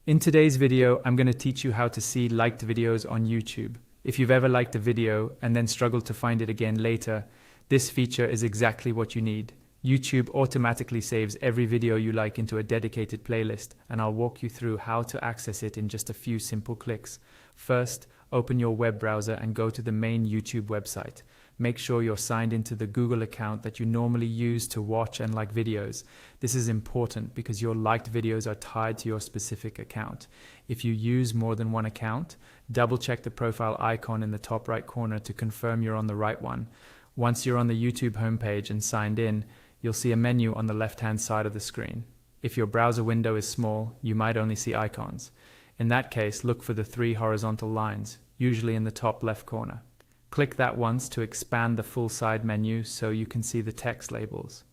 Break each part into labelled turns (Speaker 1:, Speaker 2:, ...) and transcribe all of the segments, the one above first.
Speaker 1: In today's video, I'm going to teach you how to see liked videos on YouTube. If you've ever liked a video and then struggled to find it again later, this feature is exactly what you need. YouTube automatically saves every video you like into a dedicated playlist, and I'll walk you through how to access it in just a few simple clicks. First, open your web browser and go to the main YouTube website. Make sure you're signed into the Google account that you normally use to watch and like videos. This is important because your liked videos are tied to your specific account. If you use more than one account, double check the profile icon in the top right corner to confirm you're on the right one. Once you're on the YouTube homepage and signed in, you'll see a menu on the left-hand side of the screen. If your browser window is small, you might only see icons. In that case, look for the three horizontal lines, usually in the top left corner. Click that once to expand the full side menu so you can see the text labels.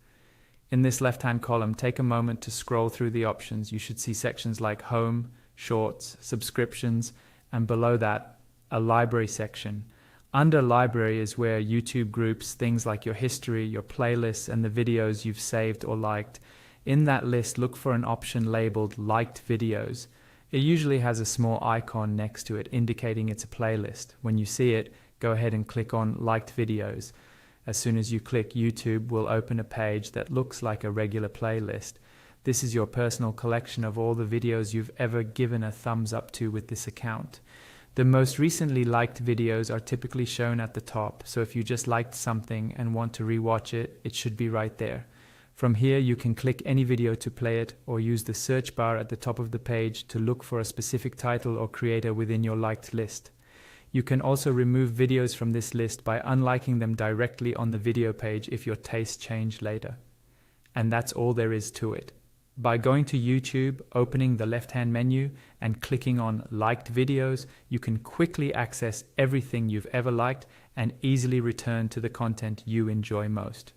Speaker 1: In this left-hand column, take a moment to scroll through the options. You should see sections like Home, Shorts, Subscriptions, and below that, a Library section. Under Library is where YouTube groups things like your history, your playlists, and the videos you've saved or liked. In that list, look for an option labeled Liked Videos. It usually has a small icon next to it indicating it's a playlist. When you see it, go ahead and click on Liked Videos. As soon as you click, YouTube will open a page that looks like a regular playlist. This is your personal collection of all the videos you've ever given a thumbs up to with this account. The most recently liked videos are typically shown at the top, so if you just liked something and want to rewatch it, it should be right there. From here, you can click any video to play it, or use the search bar at the top of the page to look for a specific title or creator within your liked list. You can also remove videos from this list by unliking them directly on the video page if your tastes change later. And that's all there is to it. By going to YouTube, opening the left-hand menu, and clicking on Liked Videos, you can quickly access everything you've ever liked and easily return to the content you enjoy most.